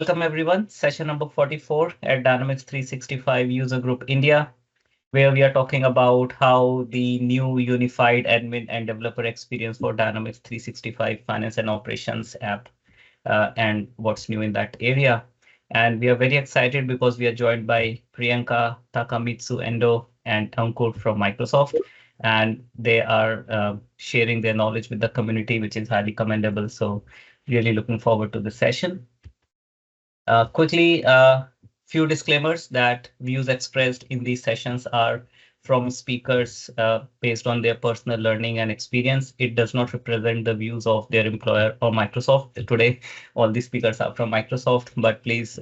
Welcome everyone, session number 44 at Dynamics 365 User Group India, where we are talking about how the new unified admin and developer experience for Dynamics 365 Finance and Operations app and what's new in that area. And we are very excited because we are joined by Priyanka, Takamitsu Endo, and Ankur from Microsoft. And they are sharing their knowledge with the community, which is highly commendable. So really looking forward to the session. Quickly, few disclaimers that views expressed in these sessions are from speakers based on their personal learning and experience. It does not represent the views of their employer or Microsoft. Today, all the speakers are from Microsoft, but please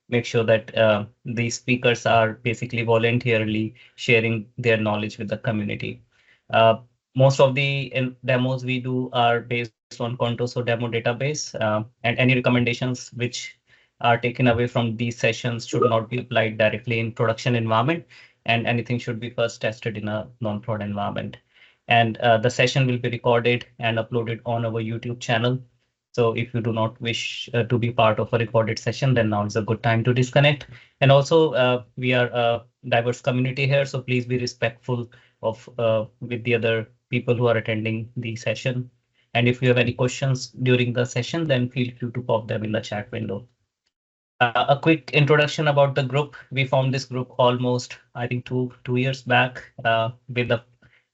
make sure that these speakers are basically voluntarily sharing their knowledge with the community. Uh, Most of the demos we do are based on Contoso demo database, and any recommendations which are taken away from these sessions should not be applied directly in production environment, and anything should be first tested in a non-prod environment. And the session will be recorded and uploaded on our YouTube channel. So if you do not wish to be part of a recorded session, then now is a good time to disconnect. And also, we are a diverse community here, so please be respectful of with the other people who are attending the session. And if you have any questions during the session, then feel free to pop them in the chat window. A quick introduction about the group. We formed this group almost, I think, two years back with the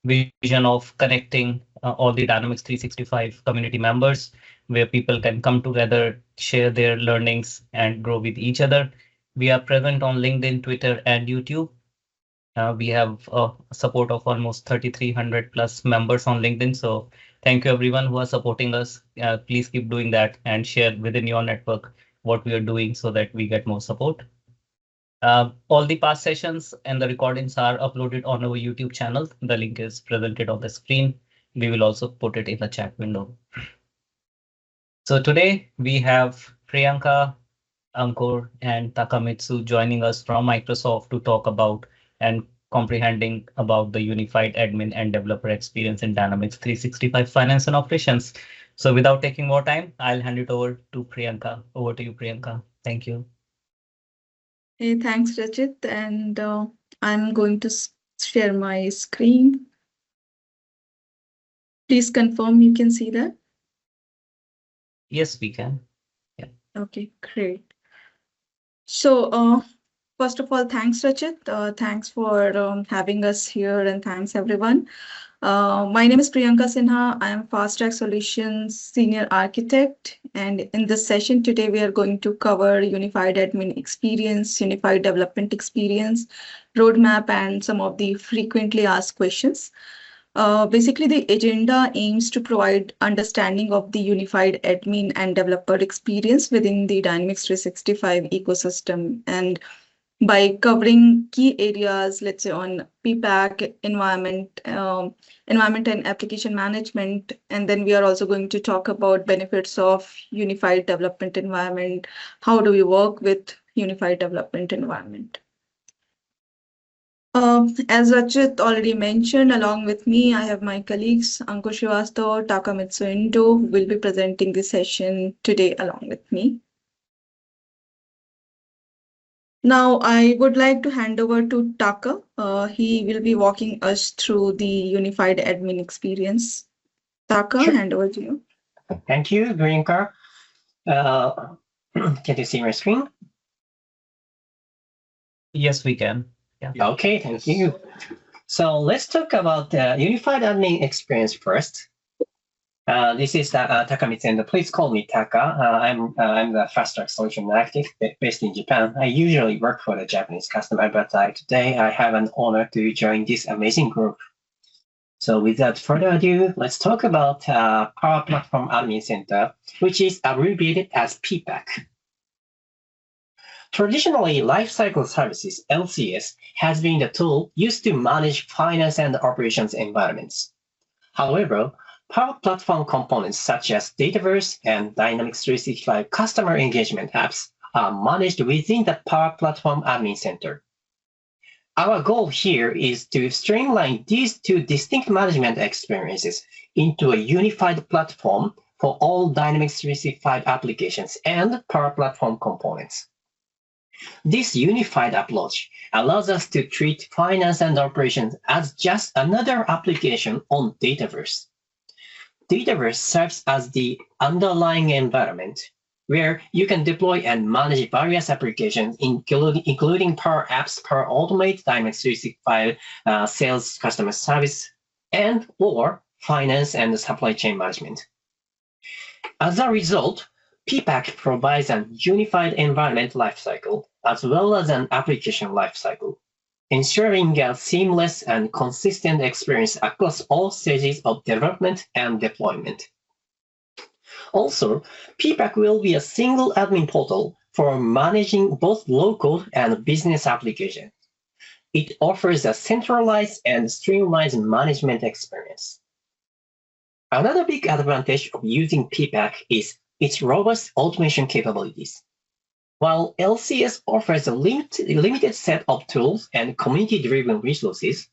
vision of connecting all the Dynamics 365 community members, where people can come together, share their learnings, and grow with each other. We are present on LinkedIn, Twitter, and YouTube. We have support of almost 3,300 plus members on LinkedIn. So thank you everyone who are supporting us. Please keep doing that and share within your network what we are doing so that we get more support. All the past sessions and the recordings are uploaded on our YouTube channel. The link is presented on the screen. We will also put it in the chat window. So today we have Priyanka, Ankur, and Takamitsu joining us from Microsoft to talk about and comprehending about the unified admin and developer experience in Dynamics 365 Finance and Operations. So without taking more time, I'll hand it over to Priyanka. Over to you, Priyanka. Thank you. Hey, thanks, Rachit. And I'm going to share my screen. Please confirm you can see that. Yes, we can. Yeah. Okay, great. So, first of all, thanks, Rachit. Thanks for having us here, and thanks, everyone. My name is Priyanka Sinha. I am Fast Track Solutions Senior Architect. And in this session today, we are going to cover unified admin experience, unified development experience, roadmap, and some of the frequently asked questions. Basically, the agenda aims to provide understanding of the unified admin and developer experience within the Dynamics 365 ecosystem. And by covering key areas, let's say on ppac, environment and application management, and then we are also going to talk about benefits of unified development environment. How do we work with unified development environment? As Rachit already mentioned, along with me, I have my colleagues Ankur Srivastava, Takamitsu Endo, who will be presenting this session today along with me. Now, I would like to hand over to Taka. He will be walking us through the unified admin experience. Taka, Sure. hand over to you. Thank you, Priyanka. Can you see my screen? Yes, we can. Yeah. Okay, thank you. So let's talk about the unified admin experience first. This is Takamitsu, and please call me Taka. I'm the Fast Track Solution Architect based in Japan. I usually work for the Japanese customer, but today I have an honor to join this amazing group. So without further ado, let's talk about Power Platform Admin Center, which is abbreviated as ppac. Traditionally, Lifecycle Services, LCS, has been the tool used to manage finance and operations environments. However, Power Platform components such as Dataverse and Dynamics 365 customer engagement apps are managed within the Power Platform Admin Center. Our goal here is to streamline these two distinct management experiences into a unified platform for all Dynamics 365 applications and Power Platform components. This unified approach allows us to treat finance and operations as just another application on Dataverse. Dataverse serves as the underlying environment where you can deploy and manage various applications, including Power Apps, Power Automate, Dynamics 365 sales, customer service, and or finance and supply chain management. As a result, ppac provides a unified environment lifecycle as well as an application lifecycle, ensuring a seamless and consistent experience across all stages of development and deployment. Also, ppac will be a single admin portal for managing both local and business applications. It offers a centralized and streamlined management experience. Another big advantage of using ppac is its robust automation capabilities. While LCS offers a limited set of tools and community-driven resources,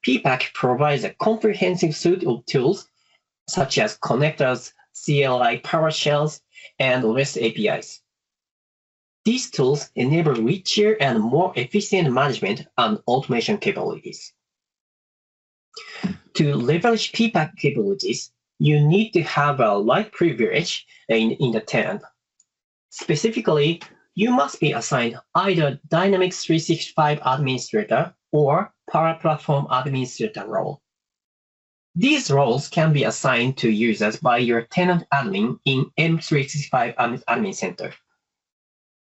ppac provides a comprehensive suite of tools such as connectors, CLI, PowerShells, and REST APIs. These tools enable richer and more efficient management and automation capabilities. To leverage ppac capabilities, you need to have a right privilege in the tenant. Specifically, you must be assigned either Dynamics 365 Administrator or Power Platform Administrator role. These roles can be assigned to users by your tenant admin in M365 Admin Center.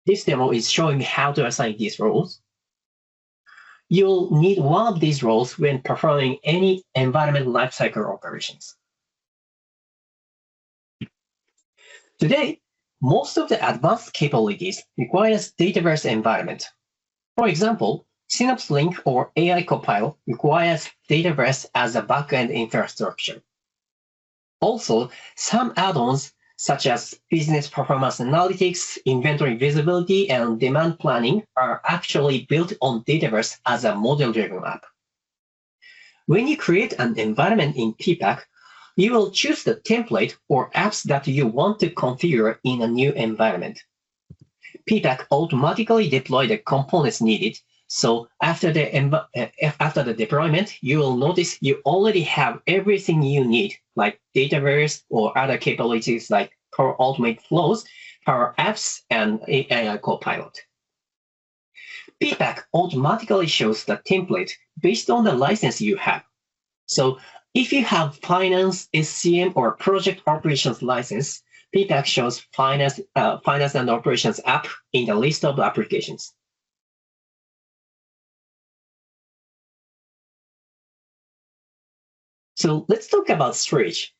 This demo is showing how to assign these roles. You'll need one of these roles when performing any environment lifecycle operations. Today, most of the advanced capabilities requires Dataverse environment. For example, Synapse Link or AI Copilot requires Dataverse as a backend infrastructure. Also, some add-ons such as business performance analytics, inventory visibility, and demand planning are actually built on Dataverse as a model-driven app. When you create an environment in ppac, you will choose the template or apps that you want to configure in a new environment. ppac automatically deploys the components needed, so after the deployment, you will notice you already have everything you need, like Dataverse or other capabilities like Power Automate flows, Power Apps, and AI Copilot. ppac automatically shows the template based on the license you have. So if you have Finance, SCM, or Project Operations license, ppac shows Finance and Operations app in the list of applications. So let's talk about storage.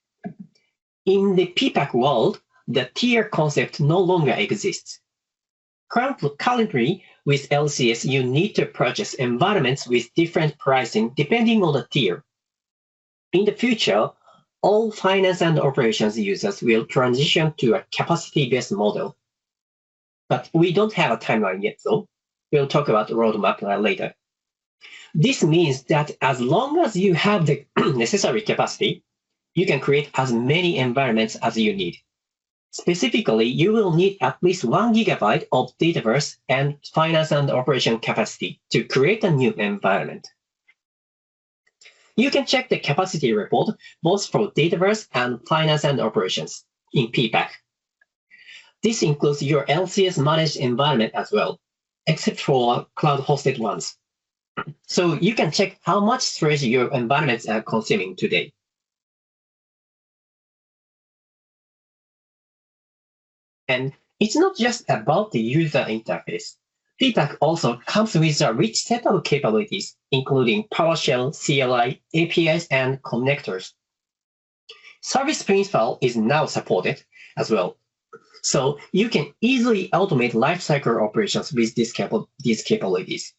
In the ppac world, the tier concept no longer exists. Currently, with LCS, you need to purchase environments with different pricing depending on the tier. In the future, all finance and operations users will transition to a capacity-based model. But we don't have a timeline yet, though. We'll talk about the roadmap later. This means that as long as you have the necessary capacity, you can create as many environments as you need. Specifically, you will need at least 1 gigabyte of Dataverse and finance and operation capacity to create a new environment. You can check the capacity report both for Dataverse and finance and operations in ppac. This includes your LCS managed environment as well, except for cloud-hosted ones. So you can check how much storage your environments are consuming today. And it's not just about the user interface. ppac also comes with a rich set of capabilities, including PowerShell, CLI, APIs, and connectors. Service Principal is now supported as well. So you can easily automate lifecycle operations with these capabilities.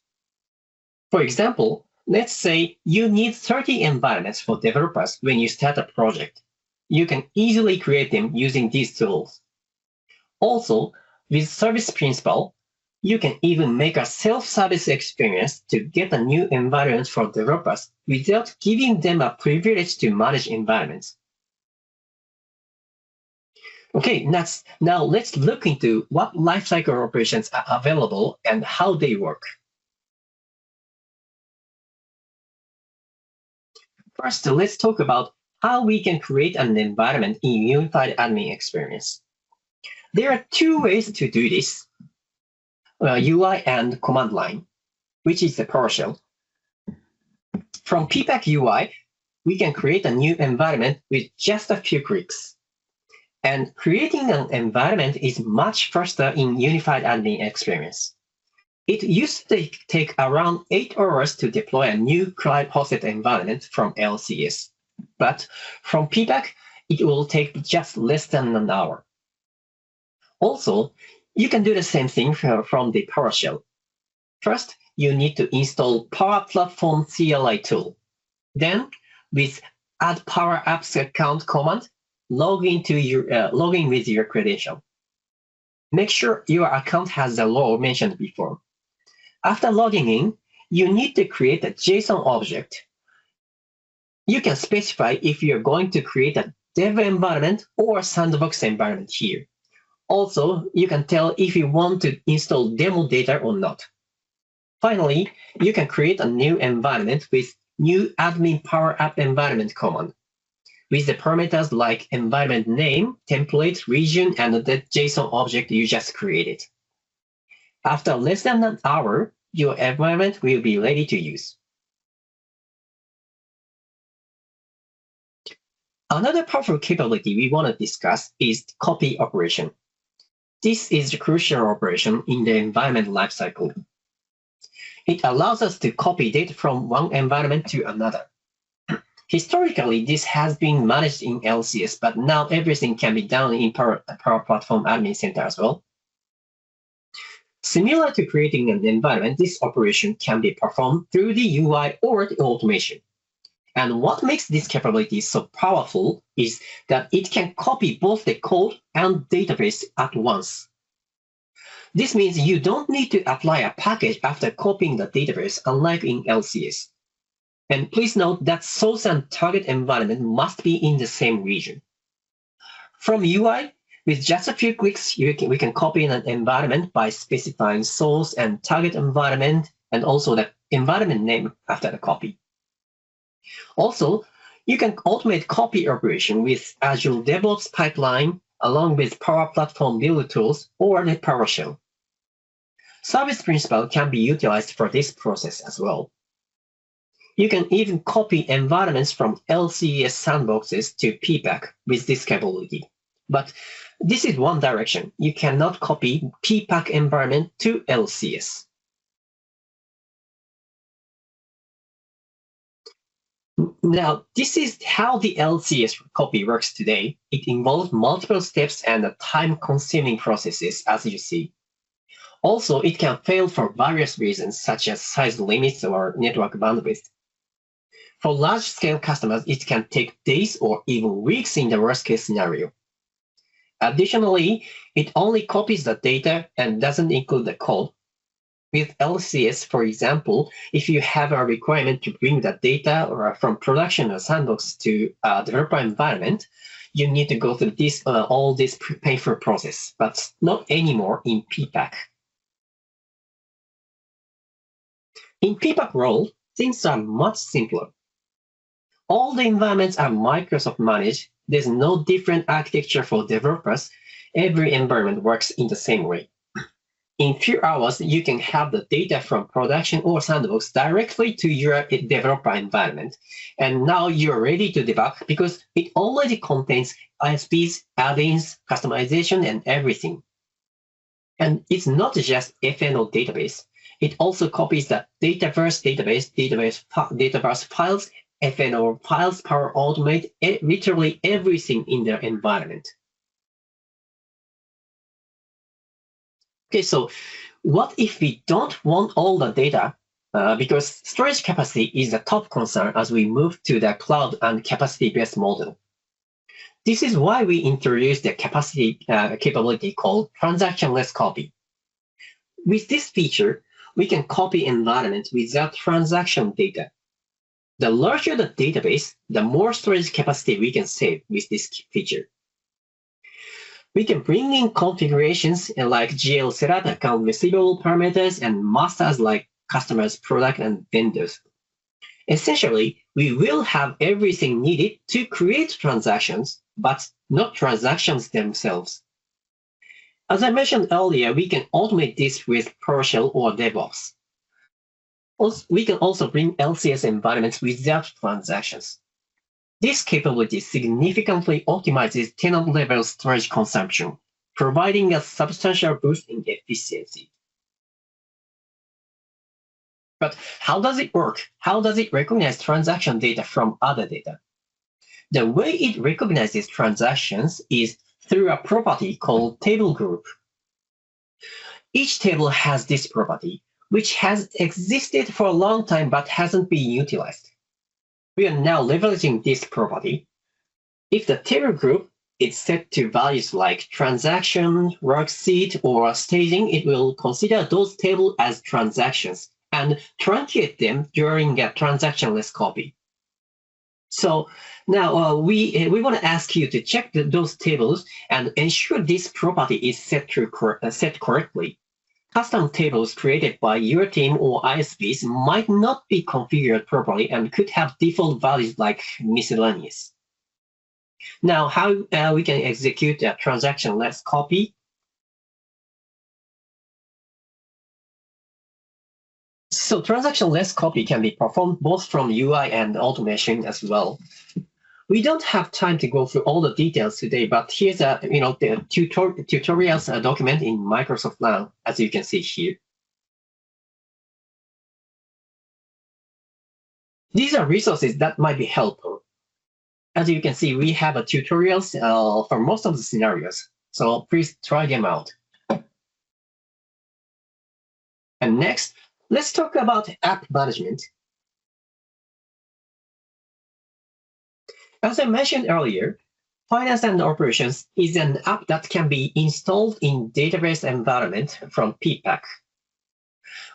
For example, let's say you need 30 environments for developers when you start a project. You can easily create them using these tools. Also, with Service Principal, you can even make a self-service experience to get a new environment for developers without giving them a privilege to manage environments. Okay, now let's look into what lifecycle operations are available and how they work. First, let's talk about how we can create an environment in Unified Admin Experience. There are two ways to do this, UI and command line, which is the PowerShell. From ppac UI, we can create a new environment with just a few clicks. And creating an environment is much faster in Unified Admin Experience. It used to take around 8 hours to deploy a new cloud-hosted environment from LCS. But from ppac, it will take just less than an hour. Also, you can do the same thing from the PowerShell. First, you need to install Power Platform CLI tool. Then, with Add Power Apps Account command, log in with your credential. Make sure your account has the role mentioned before. After logging in, you need to create a JSON object. You can specify if you're going to create a dev environment or sandbox environment here. Also, you can tell if you want to install demo data or not. Finally, you can create a new environment with new admin Power App environment command with the parameters like environment name, template, region, and the JSON object you just created. After less than an hour, your environment will be ready to use. Another powerful capability we want to discuss is copy operation. This is the crucial operation in the environment lifecycle. It allows us to copy data from one environment to another. Historically, this has been managed in LCS, but now everything can be done in Power Platform Admin Center as well. Similar to creating an environment, this operation can be performed through the UI or the automation. And what makes this capability so powerful is that it can copy both the code and database at once. This means you don't need to apply a package after copying the database, unlike in LCS. And please note that source and target environment must be in the same region. From UI, with just a few clicks, we can copy an environment by specifying source and target environment, and also the environment name after the copy. Also, you can automate copy operation with Azure DevOps pipeline, along with Power Platform build tools or the PowerShell. Service principal can be utilized for this process as well. You can even copy environments from LCS sandboxes to ppac with this capability. But this is one direction. You cannot copy ppac environment to LCS. Now, this is how the LCS copy works today. It involves multiple steps and time-consuming processes, as you see. Also, it can fail for various reasons, such as size limits or network bandwidth. For large-scale customers, it can take days or even weeks in the worst-case scenario. Additionally, it only copies the data and doesn't include the code. With LCS, for example, if you have a requirement to bring the data or from production or sandbox to a developer environment, you need to go through all this painful process, but not anymore in ppac. In ppac role, things are much simpler. All the environments are Microsoft managed. There's no different architecture for developers. Every environment works in the same way. In few hours, you can have the data from production or sandbox directly to your developer environment. And now you're ready to debug because it already contains ISPs, add-ins, customization, and everything. And it's not just FNO database. It also copies the Dataverse Dataverse files, FNO files, Power Automate, literally everything in their environment. Okay, so what if we don't want all the data? Because storage capacity is the top concern as we move to the cloud and capacity-based model. This is why we introduced the capacity capability called transactionless copy. With this feature, we can copy environments without transaction data. The larger the database, the more storage capacity we can save with this feature. We can bring in configurations like GL setup, account receivable parameters, and masters like customers, product, and vendors. Essentially, we will have everything needed to create transactions, but not transactions themselves. As I mentioned earlier, we can automate this with PowerShell or DevOps. We can also bring LCS environments without transactions. This capability significantly optimizes tenant-level storage consumption, providing a substantial boost in efficiency. But how does it work? How does it recognize transaction data from other data? The way it recognizes transactions is through a property called table group. Each table has this property, which has existed for a long time but hasn't been utilized. We are now leveraging this property. If the table group is set to values like transaction, worksheet, or staging, it will consider those tables as transactions and truncate them during a transactionless copy. So now we want to ask you to check those tables and ensure this property is set correctly. Custom tables created by your team or ISVs might not be configured properly and could have default values like miscellaneous. Now, how we can execute a transactionless copy? So transaction-less copy can be performed both from UI and automation as well. We don't have time to go through all the details today, but here's the tutorials document in Microsoft now, as you can see here. These are resources that might be helpful. As you can see, we have tutorials for most of the scenarios, so please try them out. And next, let's talk about app management. As I mentioned earlier, Finance and Operations is an app that can be installed in database environment from ppac.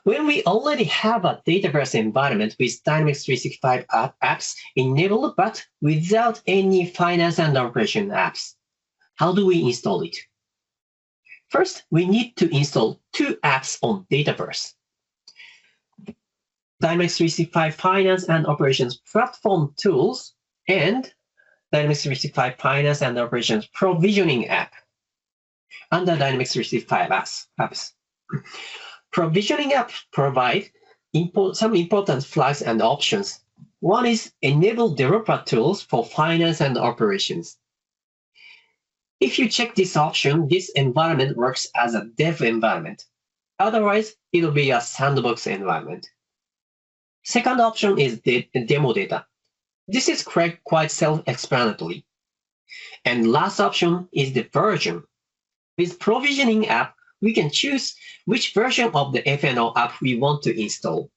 When we already have a database environment with Dynamics 365 apps enabled but without any Finance and Operation apps, how do we install it? First, we need to install two apps on database. Dynamics 365 Finance and Operations Platform Tools and Dynamics 365 Finance and Operations Provisioning app under Dynamics 365 apps. Provisioning apps provide some important flags and options. One is enable developer tools for finance and operations. If you check this option, this environment works as a dev environment. Otherwise, it'll be a sandbox environment. Second option is the demo data. This is quite self-explanatory. And last option is the version. With provisioning app, we can choose which version of the FNO app we want to install.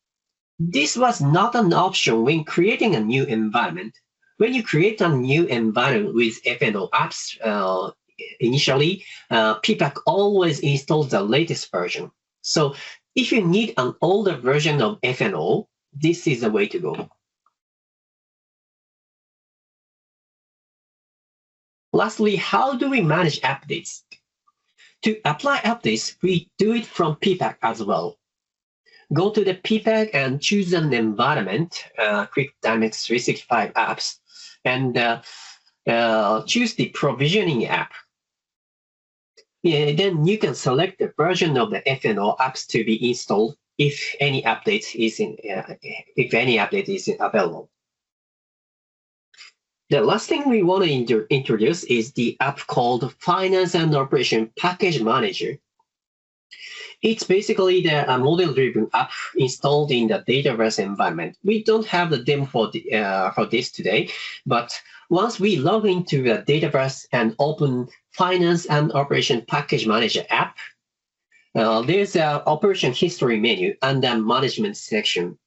This was not an option when creating a new environment. When you create a new environment with FNO apps, initially, ppac always installs the latest version. So if you need an older version of FNO, this is the way to go. Lastly, how do we manage updates? To apply updates, we do it from ppac as well. Go to the ppac and choose an environment, click Dynamics 365 apps, and choose the provisioning app. Then you can select the version of the FNO apps to be installed if any update is available. The last thing we want to introduce is the app called Finance and Operation Package Manager. It's basically the model-driven app installed in the database environment. We don't have the demo for this today, but once we log into the database and open Finance and Operation Package Manager app, there's an operation history menu under management section.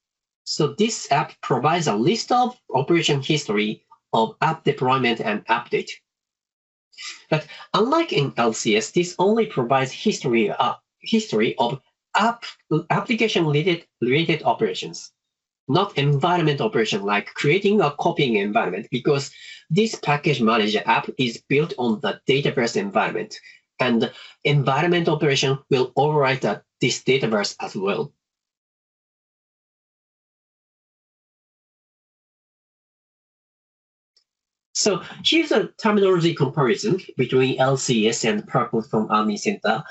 So this app provides a list of operation history of app deployment and update. But unlike in LCS, this only provides history of application-related operations. not environment operation like creating a copying environment, because this package manager app is built on the Dataverse environment, and environment operation will override this Dataverse as well. So here's a terminology comparison between LCS and Per Platform Admin Center.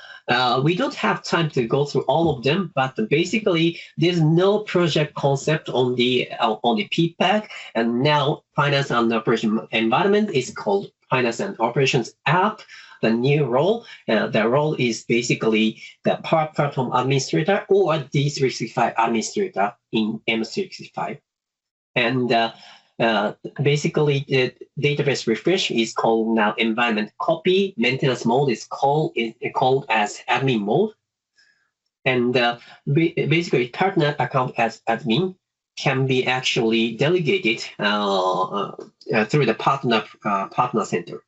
We don't have time to go through all of them, but basically there's no project concept on the ppac, and now finance and operation environment is called finance and operations app. The new role, the role is basically the Per Platform Administrator or D365 Administrator in M365. And basically, the database refresh is called now environment copy. Maintenance mode is called as admin mode. And basically, partner account as admin can be actually delegated through the partner center.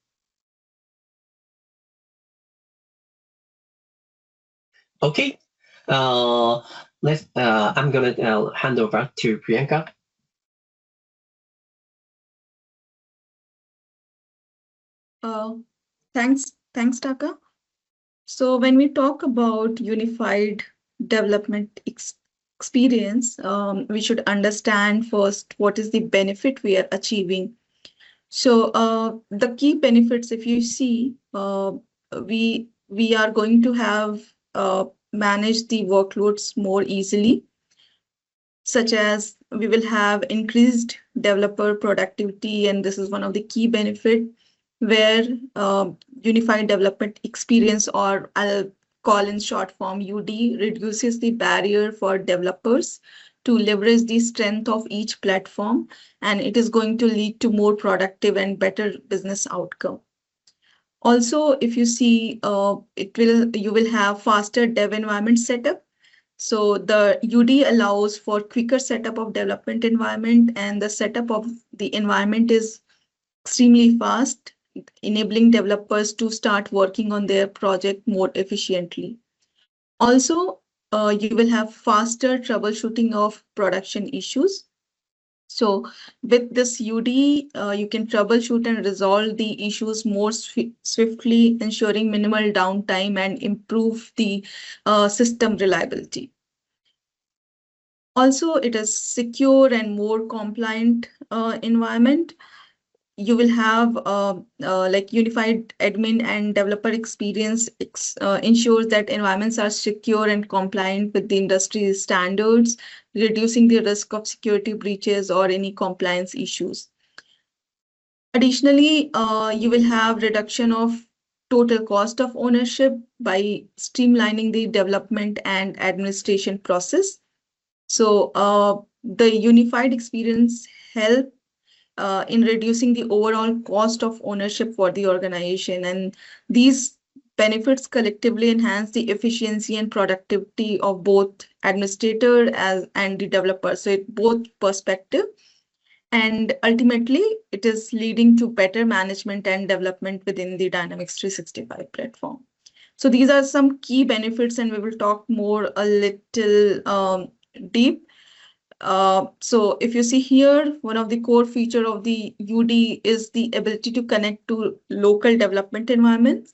Okay, I'm gonna hand over to Priyanka. Thanks, Taka. So when we talk about unified development experience, we should understand first what is the benefit we are achieving. So the key benefits, if you see, we are going to have manage the workloads more easily, such as we will have increased developer productivity, and this is one of the key benefits where unified development experience, or I'll call in short form UD, reduces the barrier for developers to leverage the strength of each platform, and it is going to lead to more productive and better business outcome. Also, if you see, you will have faster dev environment setup. So the UD allows for quicker setup of development environment, and the setup of the environment is extremely fast, enabling developers to start working on their project more efficiently. Also, you will have faster troubleshooting of production issues. So with this UD, you can troubleshoot and resolve the issues more swiftly, ensuring minimal downtime and improve the system reliability. Also, it is secure and more compliant environment. You will have like unified admin and developer experience ensures that environments are secure and compliant with the industry standards, reducing the risk of security breaches or any compliance issues. Additionally, you will have reduction of total cost of ownership by streamlining the development and administration process. So the unified experience help in reducing the overall cost of ownership for the organization. And these benefits collectively enhance the efficiency and productivity of both administrator and the developer. So it both perspective. And ultimately, it is leading to better management and development within the Dynamics 365 platform. So these are some key benefits, and we will talk more a little deep. So if you see here, one of the core feature of the UD is the ability to connect to local development environments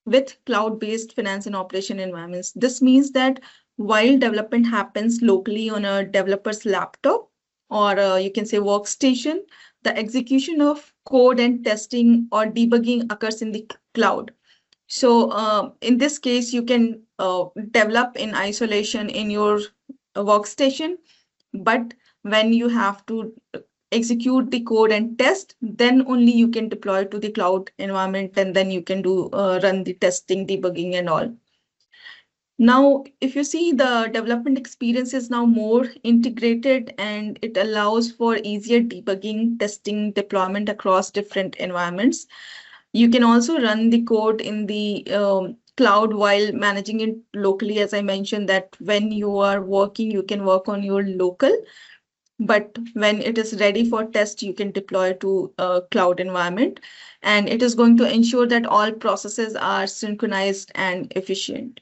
with cloud-based finance and operation environments. This means that while development happens locally on a developer's laptop, or you can say workstation, the execution of code and testing or debugging occurs in the cloud. So in this case, you can develop in isolation in your workstation, but when you have to execute the code and test, then only you can deploy to the cloud environment, and then you can do run the testing, debugging, and all. Now, if you see, the development experience is now more integrated, and it allows for easier debugging, testing, deployment across different environments. You can also run the code in the cloud while managing it locally. As I mentioned, that when you are working, you can work on your local, but when it is ready for test, you can deploy to a cloud environment, and it is going to ensure that all processes are synchronized and efficient.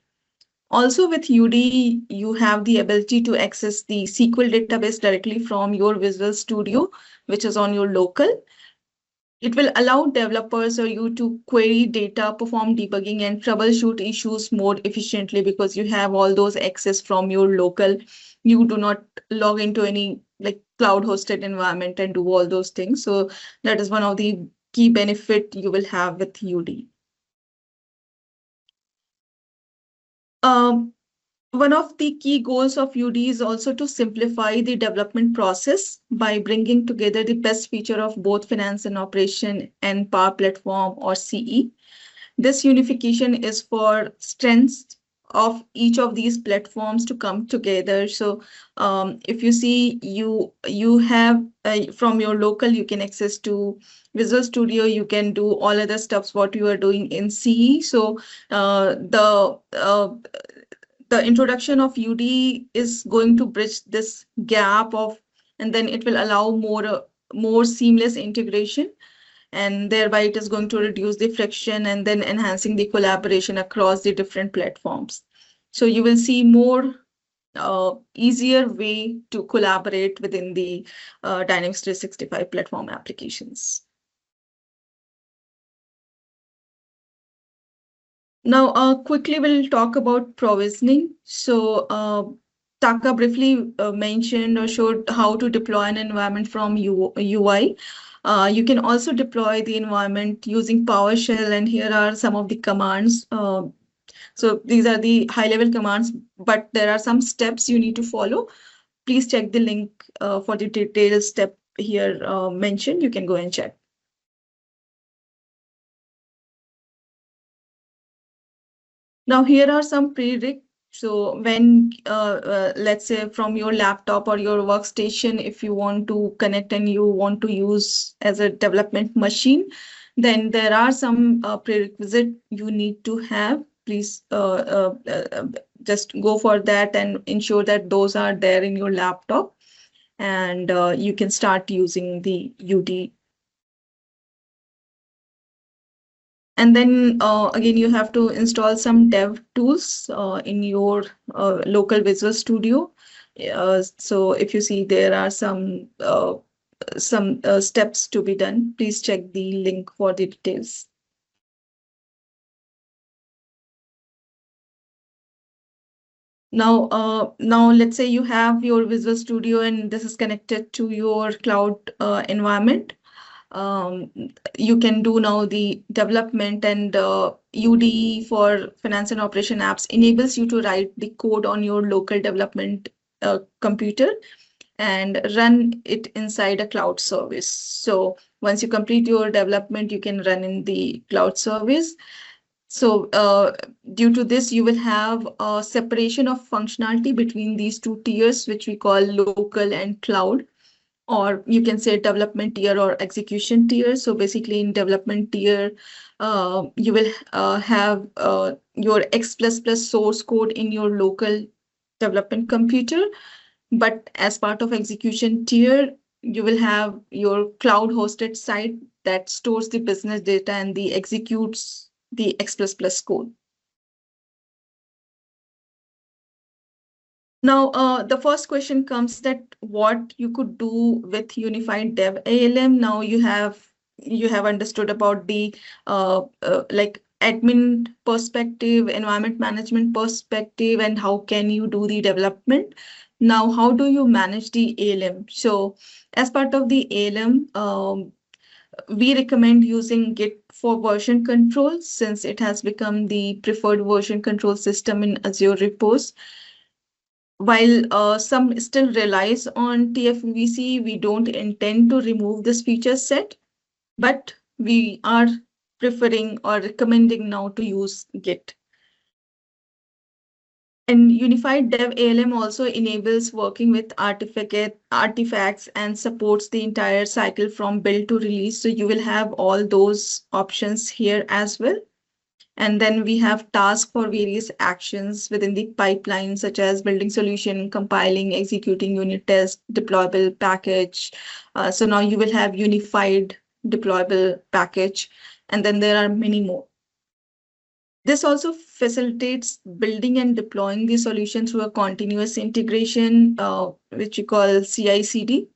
Also with UD, you have the ability to access the SQL database directly from your Visual Studio, which is on your local. It will allow developers or you to query data, perform debugging, and troubleshoot issues more efficiently because you have all those access from your local. You do not log into any like cloud hosted environment and do all those things. So that is one of the key benefit you will have with UD. Um, One of the key goals of UD is also to simplify the development process by bringing together the best feature of both finance and operation and Power Platform or CE. This unification is for strengths of each of these platforms to come together. So if you see, you have from your local, you can access to Visual Studio, you can do all other stuffs what you are doing in CE. So the introduction of UD is going to bridge this gap of, and then it will allow more seamless integration, and thereby it is going to reduce the friction and then enhancing the collaboration across the different platforms. So you will see more easier way to collaborate within the Dynamics 365 platform applications. Now, quickly we'll talk about provisioning. So Taka briefly mentioned or showed how to deploy an environment from UI. You can also deploy the environment using PowerShell, and here are some of the commands. So these are the high-level commands, but there are some steps you need to follow. Please check the link for the detailed step here mentioned. You can go and check. Now, here are some prereq. So when, let's say from your laptop or your workstation, if you want to connect and you want to use as a development machine, then there are some prerequisite you need to have. Please just go for that and ensure that those are there in your laptop, and you can start using the UD. And then again, you have to install some dev tools in your local Visual Studio. So if you see, there are some steps to be done. Please check the link for the details. Now let's say you have your Visual Studio and this is connected to your cloud environment. You can do now the development, and UD for finance and operation apps enables you to write the code on your local development computer and run it inside a cloud service. So once you complete your development, you can run in the cloud service. So due to this, you will have a separation of functionality between these two tiers, which we call local and cloud, or you can say development tier or execution tier. So basically in development tier, you will have your X++ source code in your local development computer. But as part of execution tier, you will have your cloud hosted site that stores the business data and the executes the X++ code. Now, the first question comes that what you could do with Unified Dev ALM. Now you have understood about the like admin perspective, environment management perspective, and how can you do the development. Now, how do you manage the ALM? So as part of the ALM, we recommend using Git for version control, since it has become the preferred version control system in Azure repos. While some still relies on TFVC, we don't intend to remove this feature set, but we are preferring or recommending now to use Git. And Unified Dev ALM also enables working with artifacts and supports the entire cycle from build to release. So you will have all those options here as well. And then we have tasks for various actions within the pipeline, such as building solution, compiling, executing unit test, deployable package. So now you will have unified deployable package, and then there are many more. This also facilitates building and deploying the solution through a continuous integration, which we call CI/CD.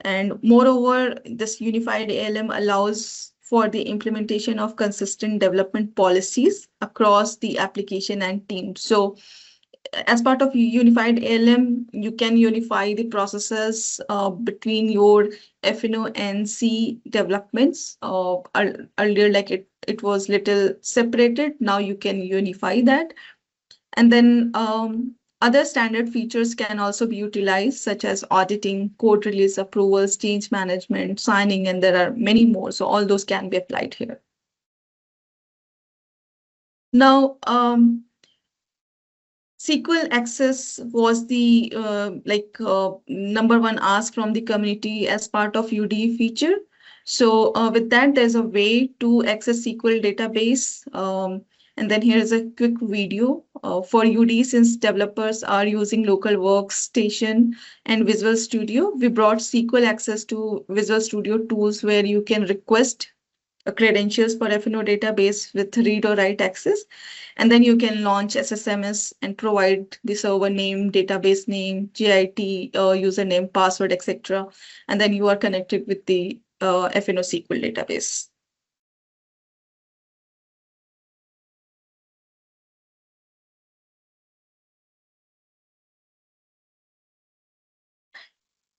And moreover, this unified ALM allows for the implementation of consistent development policies across the application and team. So as part of unified ALM, you can unify the processes between your FNO and C developments. Earlier, like it was little separated. Now you can unify that. And then other standard features can also be utilized, such as auditing, code release approvals, change management, signing, and there are many more. So all those can be applied here. Now, SQL access was the number one ask from the community as part of UD feature. So with that, there's a way to access SQL database. And then here's a quick video for UD. Since developers are using local workstation and Visual Studio, we brought SQL access to Visual Studio tools where you can request credentials for FNO database with read or write access. And then you can launch SSMS and provide the server name, database name, GIT, username, password, etc. And then you are connected with the FNO SQL database.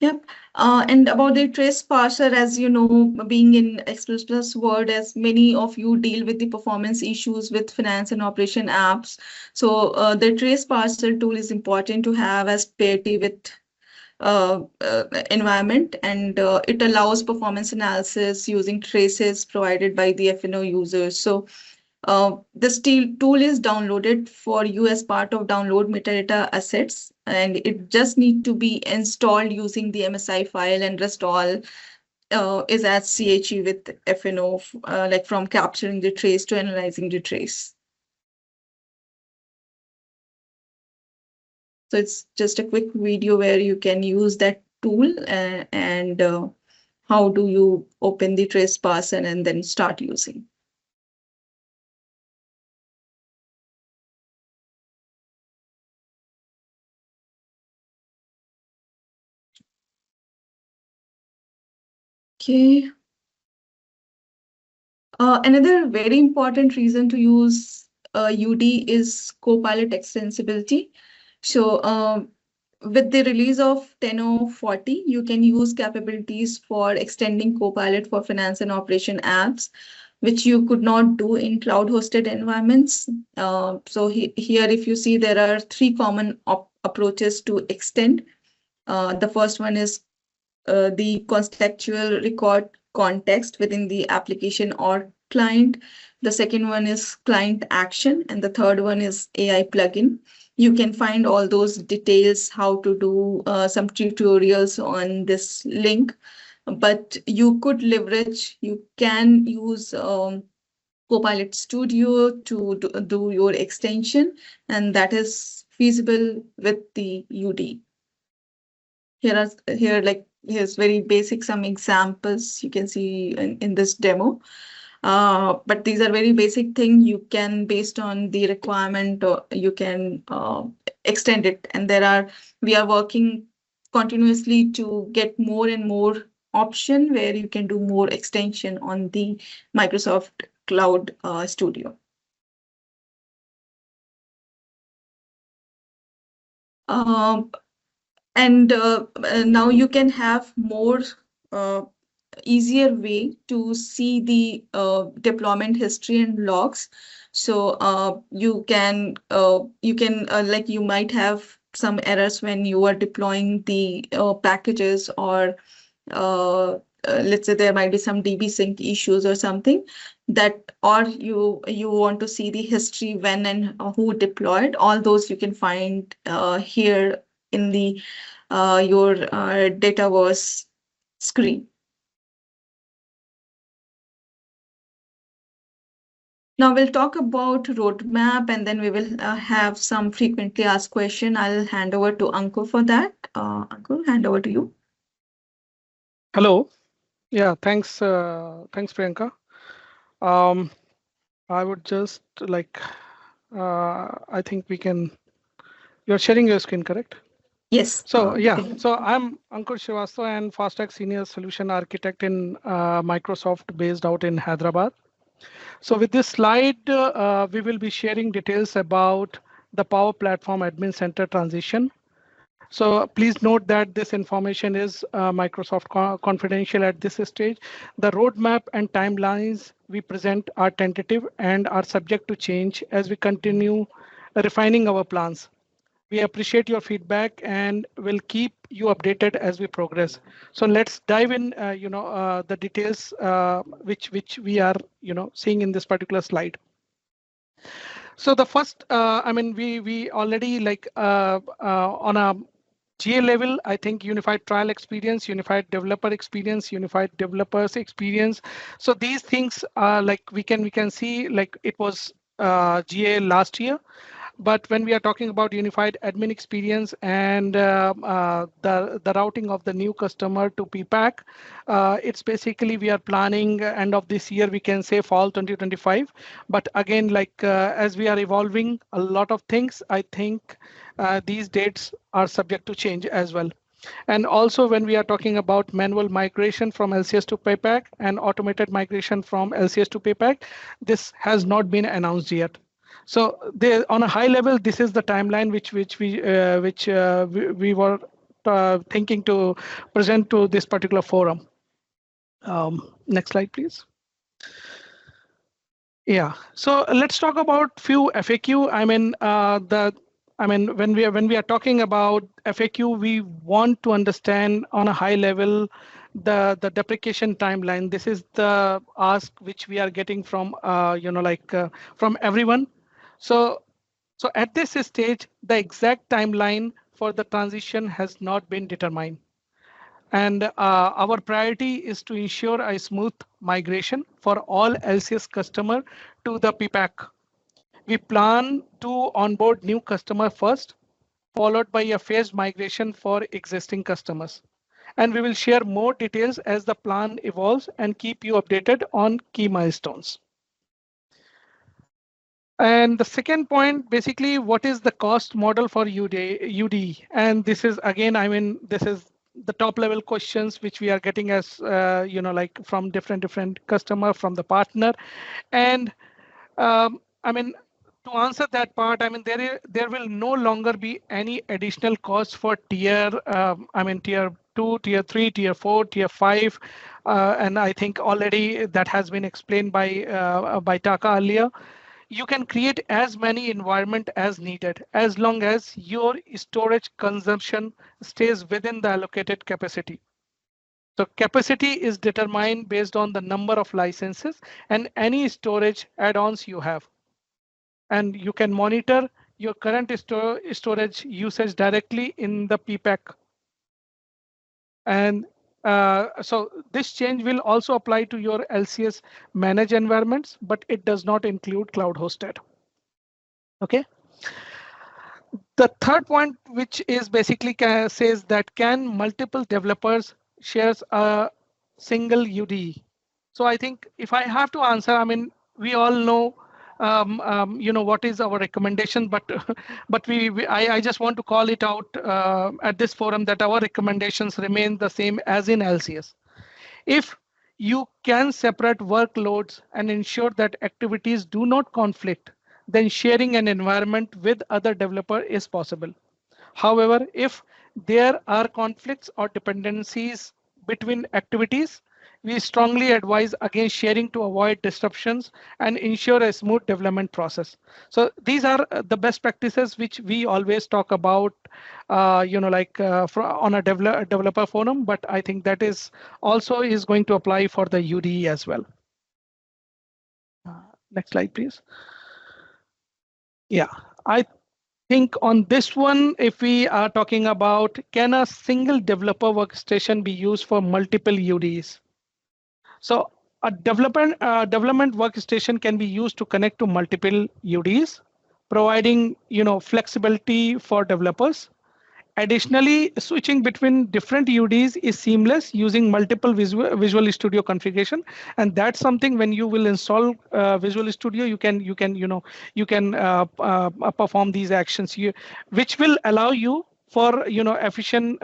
Yep. And about the trace parser, as you know, being in X++ Word, as many of you deal with the performance issues with finance and operation apps. So the trace parser tool is important to have as parity with environment, and it allows performance analysis using traces provided by the FNO users. So this tool is downloaded for you as part of download metadata assets, and it just need to be installed using the MSI file, and rest all is as CHE with FNO, like from capturing the trace to analyzing the trace. So it's just a quick video where you can use that tool and how do you open the trace parser and then start using. Okay. Another very important reason to use UD is Copilot extensibility. So with the release of 10.0.40, you can use capabilities for extending Copilot for finance and operation apps, which you could not do in cloud-hosted environments. So here, if you see, there are three common approaches to extend. The first one is the contextual record context within the application or client. The second one is client action, and the third one is AI plugin. You can find all those details, how to do some tutorials on this link, but you could leverage, you can use Copilot Studio to do your extension, and that is feasible with the UD. Here's very basic some examples you can see in this demo. But these are very basic things. You can, based on the requirement, you can extend it. And we are working continuously to get more and more option where you can do more extension on the Microsoft Cloud Studio. And now you can have more easier way to see the deployment history and logs. So you might have some errors when you are deploying the packages, or let's say there might be some DB sync issues or something, that, or you want to see the history when and who deployed. All those you can find here in the your Dataverse screen. Now we'll talk about roadmap, and then we will have some frequently asked question. I'll hand over to Ankur for that. Ankur, hand over to you. Hello. Yeah, thanks, Priyanka. I would just like, I think we can, you're sharing your screen, correct? Yes. So yeah, so I'm Ankur Srivastava and FastTrack Senior Solution Architect in Microsoft based out in Hyderabad. So with this slide, we will be sharing details about the Power Platform Admin Center transition. So please note that this information is Microsoft confidential at this stage. The roadmap and timelines we present are tentative and are subject to change as we continue refining our plans. We appreciate your feedback and will keep you updated as we progress. So let's dive in, the details which we are, seeing in this particular slide. So the first, we already like on a GA level, I think unified trial experience, unified developer experience, unified developers experience. So these things are like we can see like it was GA last year. But when we are talking about unified admin experience and the routing of the new customer to ppac, it's basically we are planning end of this year, we can say fall 2025. But again, like as we are evolving a lot of things, I think these dates are subject to change as well. And also when we are talking about manual migration from LCS to ppac and automated migration from LCS to ppac, this has not been announced yet. So on a high level, this is the timeline we were thinking to present to this particular forum. Next slide, please. Yeah. So let's talk about few FAQ. When we are talking about FAQ, we want to understand on a high level the deprecation timeline. This is the ask which we are getting from from everyone. So at this stage, the exact timeline for the transition has not been determined. And our priority is to ensure a smooth migration for all LCS customer to the ppac. We plan to onboard new customer first, followed by a phased migration for existing customers. And we will share more details as the plan evolves and keep you updated on key milestones. And the second point, basically, what is the cost model for UD? And this is, again, this is the top level questions which we are getting as, like from different customer, from the partner. And to answer that part, there will no longer be any additional cost for tier 2, tier 3, tier 4, tier 5. And I think already that has been explained by Taka earlier. You can create as many environment as needed, as long as your storage consumption stays within the allocated capacity. So capacity is determined based on the number of licenses and any storage add-ons you have. And you can monitor your current storage usage directly in the ppac. And so this change will also apply to your LCS managed environments, but it does not include cloud hosted. Okay. The third point, which is basically says that can multiple developers shares a single UD? So I think if I have to answer, we all know, what is our recommendation, but I just want to call it out at this forum that our recommendations remain the same as in LCS. If you can separate workloads and ensure that activities do not conflict, then sharing an environment with other developer is possible. However, if there are conflicts or dependencies between activities, we strongly advise against sharing to avoid disruptions and ensure a smooth development process. So these are the best practices which we always talk about, on a developer forum, but I think that is also is going to apply for the UDE as well. Next slide, please. Yeah, I think on this one, if we are talking about, can a single developer workstation be used for multiple UDs? So a development workstation can be used to connect to multiple UDs, providing flexibility for developers. Additionally, switching between different UDs is seamless using multiple Visual Studio configuration, and that's something when you will install Visual Studio, you can perform these actions, which will allow you for efficient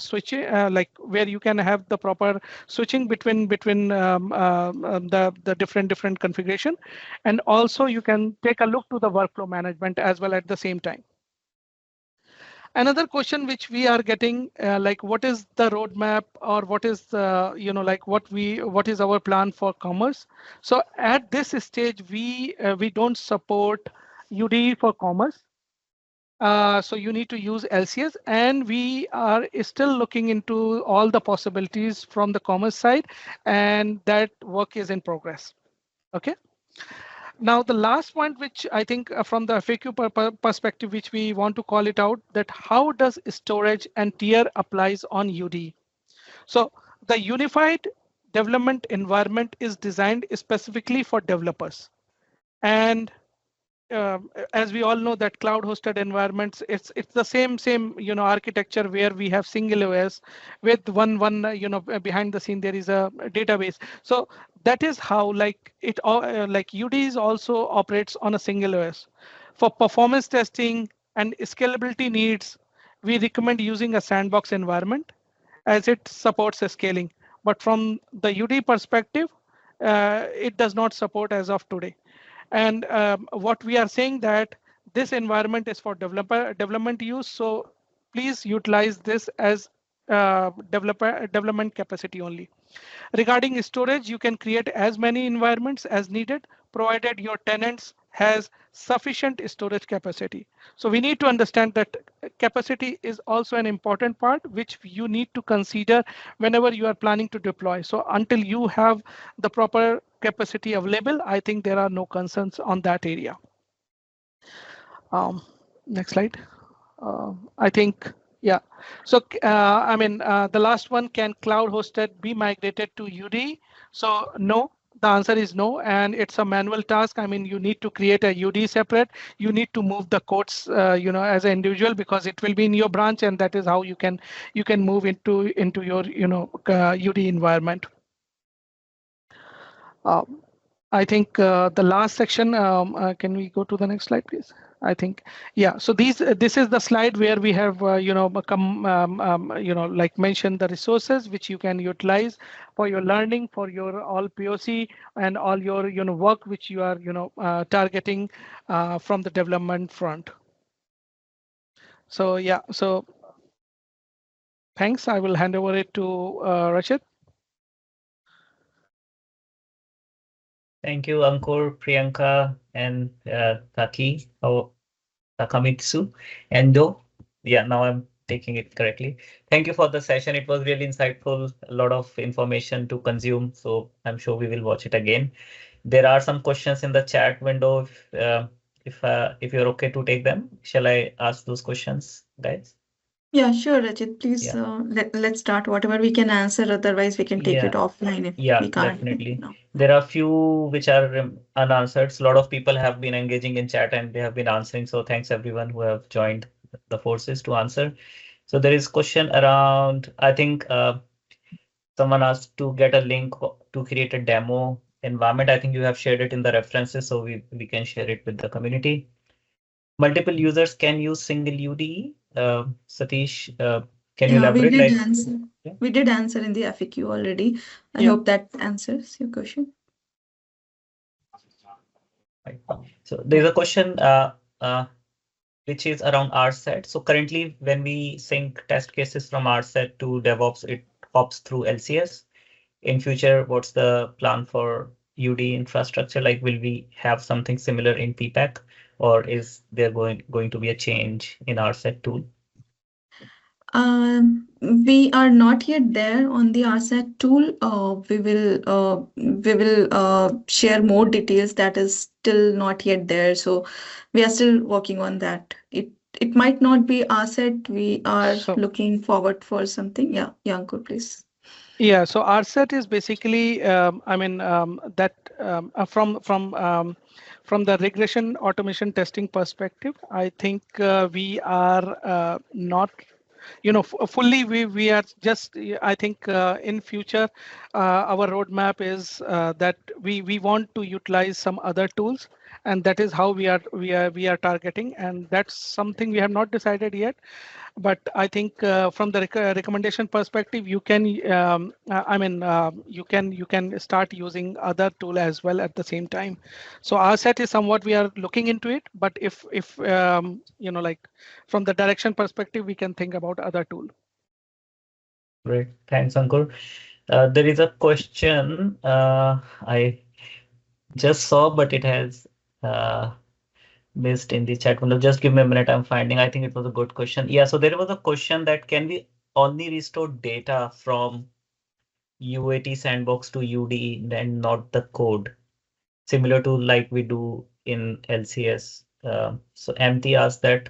switching, like where you can have the proper switching between the different configuration, and also you can take a look to the workflow management as well at the same time. Another question which we are getting, like what is the roadmap, or what is the, like what is our plan for commerce? So at this stage, we don't support UD for commerce. So you need to use LCS, and we are still looking into all the possibilities from the commerce side, and that work is in progress. Okay. Now, the last point, which I think from the FAQ perspective, which we want to call it out, that how does storage and tier applies on UD? So the unified development environment is designed specifically for developers. And as we all know that cloud hosted environments, it's the same architecture where we have single OS with one behind the scene there is a database. So that is how like UDs also operates on a single OS. For performance testing and scalability needs, we recommend using a sandbox environment as it supports scaling. But from the UD perspective, it does not support as of today. And what we are saying that this environment is for development use. So please utilize this as development capacity only. Regarding storage, you can create as many environments as needed, provided your tenants has sufficient storage capacity. So we need to understand that capacity is also an important part, which you need to consider whenever you are planning to deploy. So until you have the proper capacity available, I think there are no concerns on that area. Next slide. I think, yeah. So, the last one, can cloud hosted be migrated to UD? So no, the answer is no, and it's a manual task. I mean, you need to create a UD separate. You need to move the codes, as an individual, because it will be in your branch, and that is how you can move into your, UD environment. I think the last section, can we go to the next slide, please? I think, yeah. So this is the slide where we have, like mentioned the resources which you can utilize for your learning, for your all POC and all your, work which you are, targeting from the development front. So, yeah. So thanks. I will hand over it to Rachit. Thank you, Ankur, Priyanka, and Takamitsu, and Do. Yeah, now I'm taking it correctly. Thank you for the session. It was really insightful, a lot of information to consume. So I'm sure we will watch it again. There are some questions in the chat window. If you're okay to take them, shall I ask those questions, guys? Yeah, sure, Rajit. Please, Yeah. let's start. Whatever we can answer, otherwise we can take it offline if we can't. Definitely. No. There are few which are unanswered. So a lot of people have been engaging in chat and they have been answering. So thanks everyone who have joined the forces to answer. So there is question around, I think someone asked to get a link to create a demo environment. I think you have shared it in the references, so we can share it with the community. Multiple users can use single UD. Satish, can you elaborate? We did answer in the FAQ already. I hope that answers your question. Right. So there's a question which is around RSet. So currently, when we sync test cases from RSet to DevOps, it hops through LCS. In future, what's the plan for UD infrastructure? Like, will we have something similar in ppac, or is there going to be a change in RSet tool? We are not yet there on the RSet tool. We will share more details. That is still not yet there. So we are still working on that. It might not be RSet. We are looking forward for something. Yeah, Ankur, please. Yeah, so RSet is basically, from the regression automation testing perspective, I think we are not, fully we are just, I think in future, our roadmap is that we want to utilize some other tools, and that is how we are targeting, and that's something we have not decided yet. But I think from the recommendation perspective, you can, you can start using other tool as well at the same time. So our set is somewhat we are looking into it, but if like from the direction perspective, we can think about other tool. Great, thanks, Ankur. There is a question I just saw, but it has missed in the chat window. Just give me a minute, I'm finding. I think it was a good question. Yeah, so there was a question that can we only restore data from UAT sandbox to UD and not the code, similar to like we do in LCS. So MT asked that.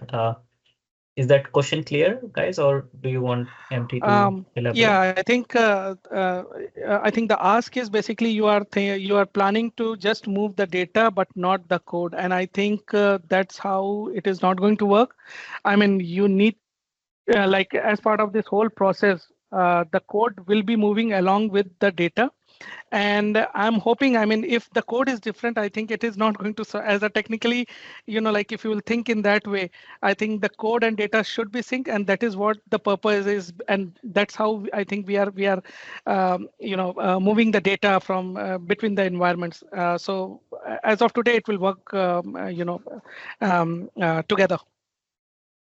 Is that question clear, guys, or do you want MT to elaborate? Yeah, I think the ask is basically you are planning to just move the data but not the code, and I think that's how it is not going to work. I mean, you need like as part of this whole process, the code will be moving along with the data. And I'm hoping, I mean, if the code is different, I think it is not going to, as a technically, like if you will think in that way, I think the code and data should be synced, and that is what the purpose is. And that's how I think we are moving the data from between the environments. So as of today, it will work, together.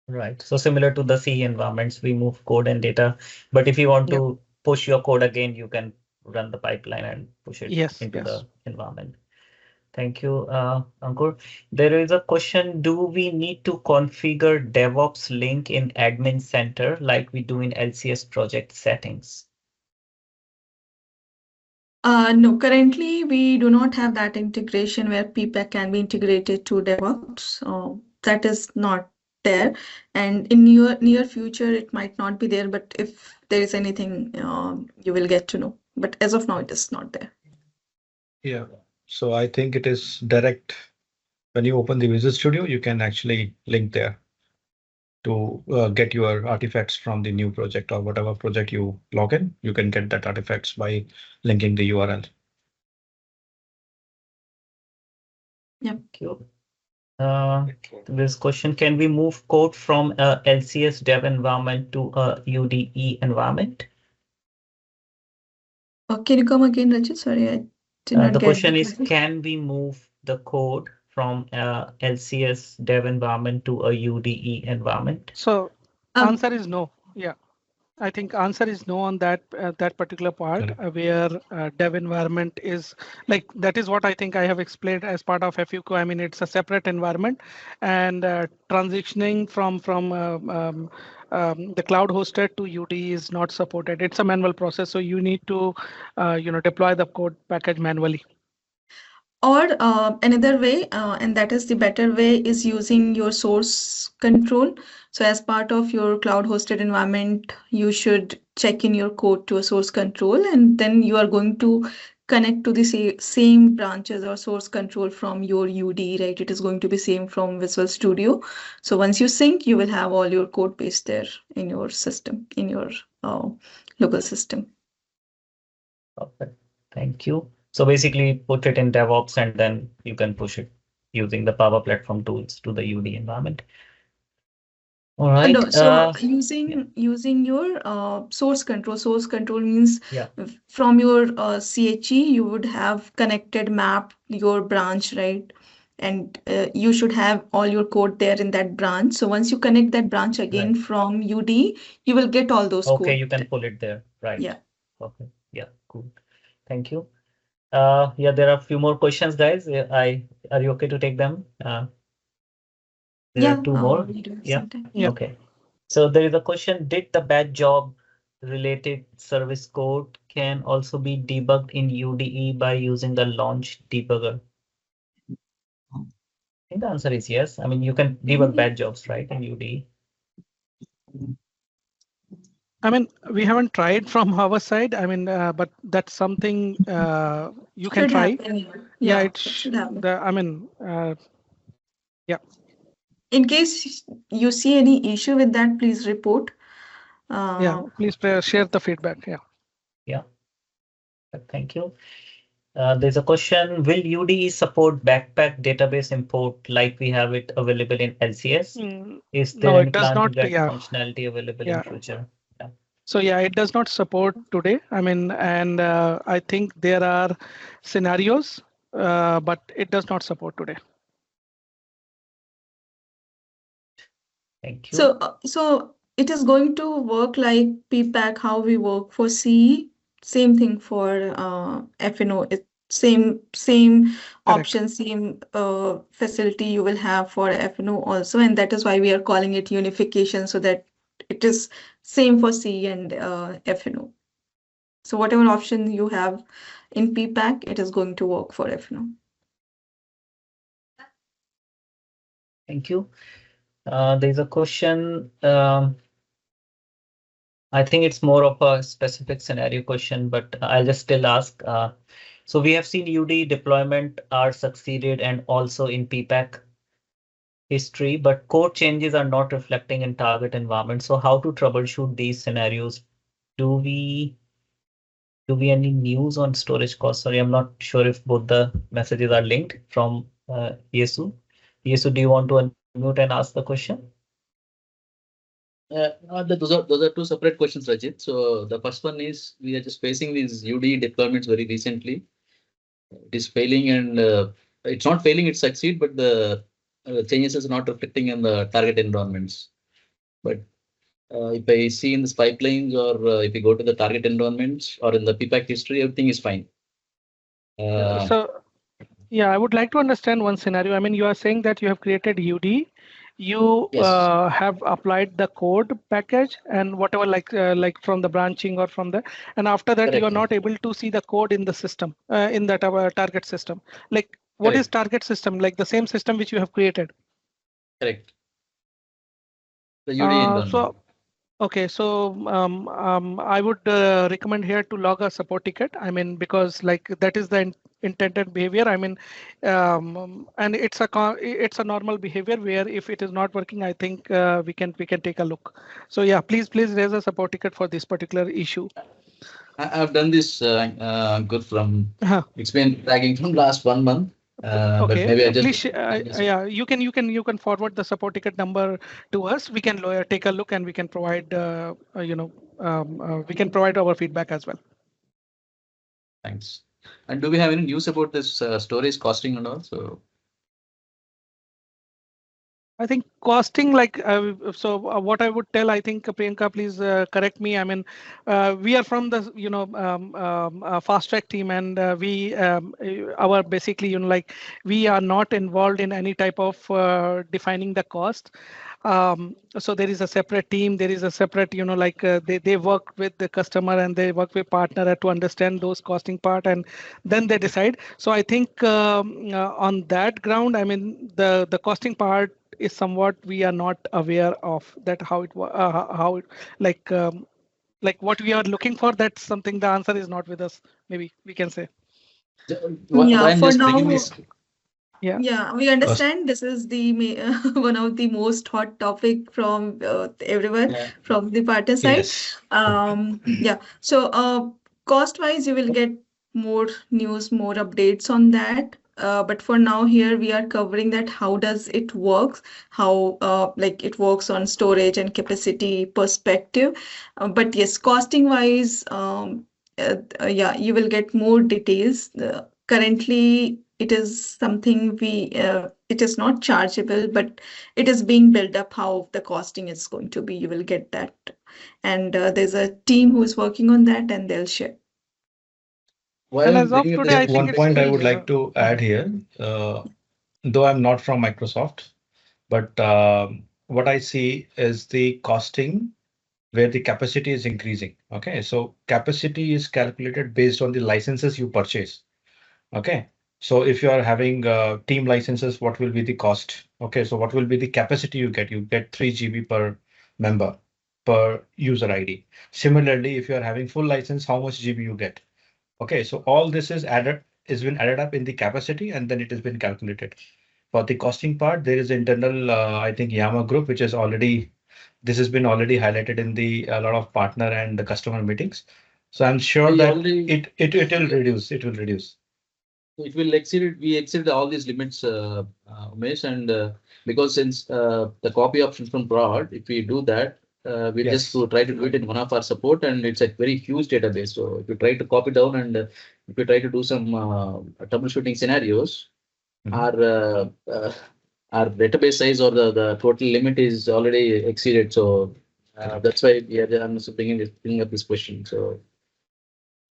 Right. So similar to the C environments, we move code and data. But if you want to push your code again, you can run the pipeline and push it into the environment. Thank you, Ankur. There is a question, do we need to configure DevOps link in admin center like we do in LCS project settings? No, currently we do not have that integration where ppac can be integrated to DevOps. That is not there, and in near future it might not be there, but if there is anything, you will get to know. But as of now, it is not there. Yeah, so I think it is direct. When you open the Visual Studio, you can actually link there to get your artifacts from the new project or whatever project you log in. You can get that artifacts by linking the URL. Yeah. Thank you. This question, can we move code from a LCS dev environment to a UDE environment? Can you come again, Rajat? Sorry, I did not the get question the is, question. can we move the code from a LCS dev environment to a UDE environment? So answer is no. Yeah. I think answer is no on that that particular part where dev environment is like, that is what I think I have explained as part of FUQ. I mean, it's a separate environment, and transitioning from the cloud hosted to UD is not supported. It's a manual process, so you need to deploy the code package manually. Or another way, and that is the better way, is using your source control. So as part of your cloud hosted environment, you should check in your code to a source control, and then you are going to connect to the same branches or source control from your UD, right? It is going to be same from Visual Studio. So once you sync, you will have all your code base there in your system, in your local system. Perfect. Thank you. So basically put it in DevOps and then you can push it using the Power Platform tools to the UD environment. All right. No, so using your source control. Source control means from your CHE, you would have connected map your branch, right? And you should have all your code there in that branch. So once you connect that branch again from UD, you will get all those code. Okay, you can pull it there, right? Yeah. Okay. Yeah, cool. Thank you. Yeah, there are a few more questions, guys. Are you okay to take them? There are two more. Yeah. Okay. So there is a question, did the bad job related service code can also be debugged in UDE by using the launch debugger? I think the answer is yes. I mean, you can debug bad jobs, right, in UDE? I mean, we haven't tried from our side. I mean, but that's something you can Should try. happen. Yeah, Yeah, it should happen. I mean, yeah. In case you see any issue with that, please report. Yeah, please share the feedback. Yeah. Yeah, thank you. There's a question, will UDE support backpack database import like we have it available in LCS? Is there No, any it does plan to not. get Yeah. functionality available in Yeah. future? Yeah. So yeah, it does not support today. I mean, and I think there are scenarios, but it does not support today. Thank you. So it is going to work like ppac, how we work for CE. Same thing for FNO. It same Correct. option, same facility you will have for FNO also, and that is why we are calling it unification, so that it is same for CE and FNO. So whatever option you have in ppac, it is going to work for FNO. Thank you. There's a question. I think it's more of a specific scenario question, but I'll just still ask. So we have seen UD deployment are succeeded and also in ppac history, but code changes are not reflecting in target environment. So how to troubleshoot these scenarios? Do we any news on storage cost? Sorry, I'm not sure if both the messages are linked from Yesu. Yesu, do you want to unmute and ask the question? Those are two separate questions, Rajit. So the first one is we are just facing these UD deployments very recently. It is failing, and it's not failing; it succeed, but the changes is not reflecting in the target environments. But if I see in the pipelines, or if you go to the target environments or in the ppac history, everything is fine. So yeah, I would like to understand one scenario. I mean, you are saying that you have created UD, you Yes. have applied the code package and whatever, like from the branching or from the, and after that you are Correct. not able to see the code in the system, in that our target system. Like, what is Correct. target system? Like the same system which you have created. Correct. The UD environment. So okay, so I would recommend here to log a support ticket. I mean, because like that is the intended behavior. I mean, and it's a normal behavior where if it is not working, I think we can take a look. So yeah, please raise a support ticket for this particular issue. I've done this good from Uh-huh. it's been lagging from last 1 month. Okay, but maybe I just please, yeah, you can forward the support ticket number to us. We can take a look and we can provide we can provide our feedback as well. Thanks. And do we have any news about this storage costing and all? So I think costing, like, what I would tell, I think Priyanka, please correct me. I mean, we are from the, fast track team, and we, our basically, like, we are not involved in any type of defining the cost. So there is a separate team, there is a separate, they work with the customer and they work with partner to understand those costing part, and then they decide. So I think on that ground, I mean, the costing part is somewhat we are not aware of that, how it like what we are looking for. That's something, the answer is not with us, maybe we can say. Yeah, I'm for just now. bringing this. Yeah, we understand this is the one of the most hot topic from everyone, from the partner side. Yes. Yeah. So cost-wise, you will get more news, more updates on that. But for now, here we are covering that how does it works, how like it works on storage and capacity perspective. But yes, costing-wise, yeah, you will get more details. Currently, it is something it is not chargeable, but it is being built up how the costing is going to be. You will get that. And there's a team who is working on that, and they'll share. And as of today, I think one point I would like to add here, though I'm not from Microsoft, but what I see is the costing where the capacity is increasing. Okay, so capacity is calculated based on the licenses you purchase. Okay, so if you are having team licenses, what will be the cost? Okay, so what will be the capacity you get? You get 3 GB per member. per user ID. Similarly, if you are having full license, how much GB you get. Okay, so all this is been added up in the capacity, and then it has been calculated. For the costing part, there is internal, I think, Yama group, which is already, this has been already highlighted in the a lot of partner and the customer meetings. So I'm sure We that already- it will reduce. It will reduce. It will we exceed all these limits, Umesh, and because since the copy option from broad, if we do that, we Yes. just to try to do it in one of our support, and it's a very huge database. So if you try to copy down and if you try to do some troubleshooting scenarios, Mhm. our database size or the total limit is already exceeded. So that's why I'm bringing up this question. So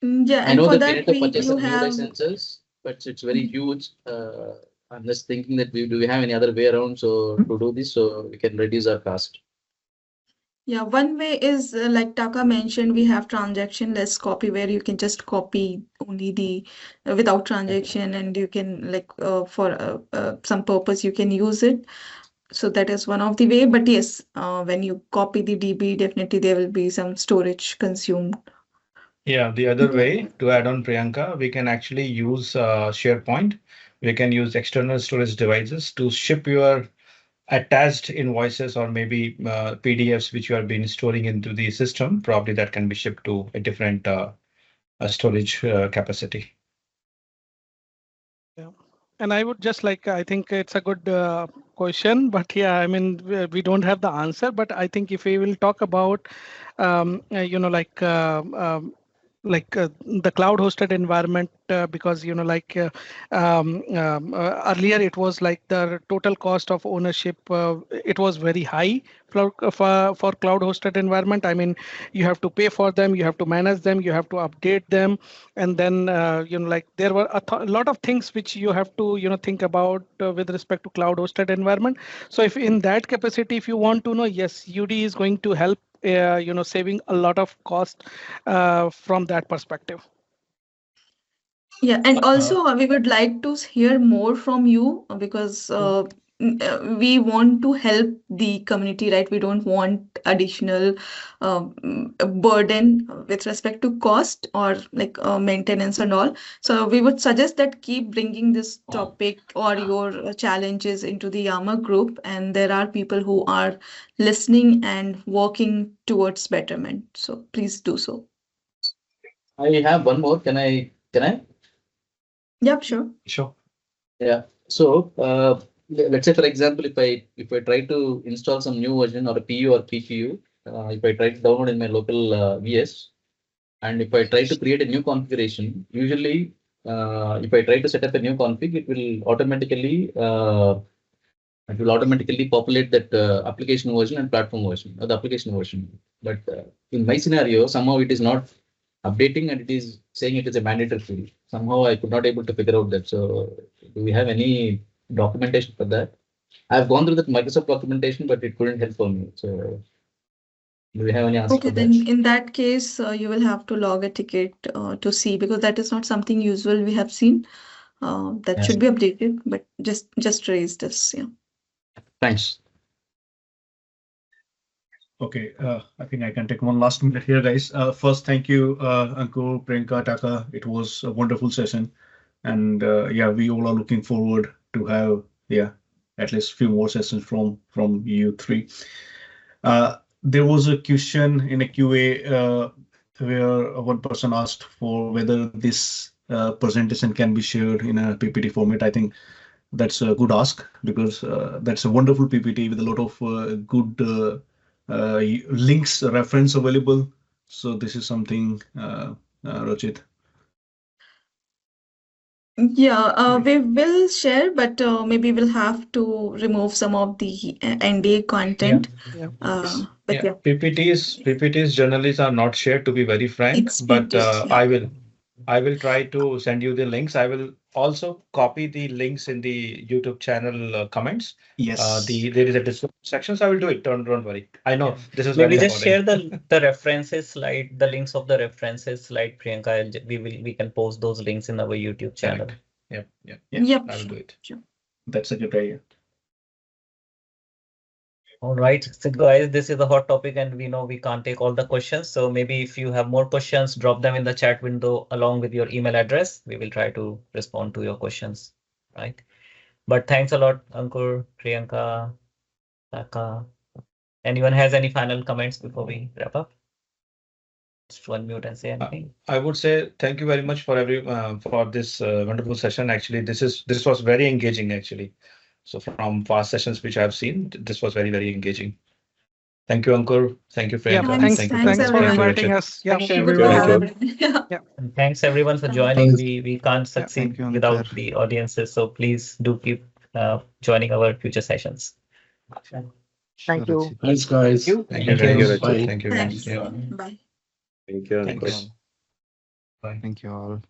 Yeah, I and know for that we that need to we purchase do some new have. licenses, but it's very huge. I'm just thinking that do we have any other way around so to do this so we can reduce our cost? Yeah, one way is like Taka mentioned, we have transaction-less copy where you can just copy only the without transaction, and you can like for some purpose you can use it. So that is one of the way. But yes, when you copy the DB, definitely there will be some storage consumed. Yeah, the other way to add on Priyanka, we can actually use SharePoint. We can use external storage devices to ship your attached invoices or maybe PDFs which you have been storing into the system. Probably that can be shipped to a different storage capacity. Yeah. And I would just like, I think it's a good question, but yeah, I mean, we don't have the answer, but I think if we will talk about, the cloud hosted environment, because, earlier it was like the total cost of ownership, it was very high for cloud hosted environment. I mean, you have to pay for them, you have to manage them, you have to update them, and then there were a lot of things which you have to think about with respect to cloud hosted environment. So if in that capacity, if you want to know, yes, UD is going to help saving a lot of cost from that perspective. Yeah, and also we would like to hear more from you because we want to help the community, right? We don't want additional burden with respect to cost or like maintenance and all. So we would suggest that keep bringing this topic or your challenges into the Yama group, and there are people who are listening and working towards betterment. So please do so. I have one more. Can I? Yep, sure. Sure. Yeah. So let's say, for example, if I try to install some new version or a PU or PPU, if I try to download in my local VS, and if I try to create a new configuration, usually if I try to set up a new config, it will automatically populate that application version and platform version or the application version. But in my scenario, somehow it is not updating and it is saying it is a mandatory field. Somehow I could not able to figure out that. So do we have any documentation for that? I've gone through that Microsoft documentation, but it couldn't help for me. So do we have any answer Okay, for then that? in that case, you will have to log a ticket to see because that is not something usual we have seen. That Yes. should be updated, but just raise this. Yeah. Thanks. Okay, I think I can take one last minute here, guys. First, thank you, Ankur, Priyanka, Taka. It was a wonderful session. And yeah, we all are looking forward to have, yeah, at least a few more sessions from you three. There was a question in a QA where one person asked for whether this presentation can be shared in a PPT format. I think that's a good ask because that's a wonderful PPT with a lot of good links, reference available. So this is something, Rachit. Yeah, we will share, but maybe we'll have to remove some of the NDA content. Yeah. But Yeah, yeah, PPTs generally are not shared, to be very frank, it's but printed. Yeah. I will try to send you the links. I will also copy the links in the YouTube channel comments. Yes. There is a description section, so I will do it. Don't worry. I know this is Maybe very just share important. the references slide, the links of the references slide, Priyanka, and we can post those links in our YouTube channel. Correct. Yep. Yep, I will do it. sure. That's a good idea. All right, so guys, this is a hot topic and we know we can't take all the questions. So maybe if you have more questions, drop them in the chat window along with your email address. We will try to respond to your questions, right? But thanks a lot, Ankur, Priyanka, Taka. Anyone has any final comments before we wrap up? Just to unmute and say anything. I would say thank you very much for for this wonderful session. Actually, this was very engaging actually. So from past sessions which I've seen, this was very engaging. Thank you, Ankur. Thank you, Yeah, Priyanka. Thanks, Thank you, thanks thanks for Thank you, everyone. inviting Rachit. us. Yeah, Thank you, Good to everyone. have everyone. Yeah. And thanks everyone for Thanks. joining. We can't succeed thank you, without Ankur. the audiences. So please do keep joining our future sessions. Sure, Thank you. Rachit. Thanks, guys. Thank you. Thank you, Thank you. Rachit. Bye. Thank you. Thanks. Yeah. Bye. Thank you, Thank Ankur. you. Bye. Thank you all.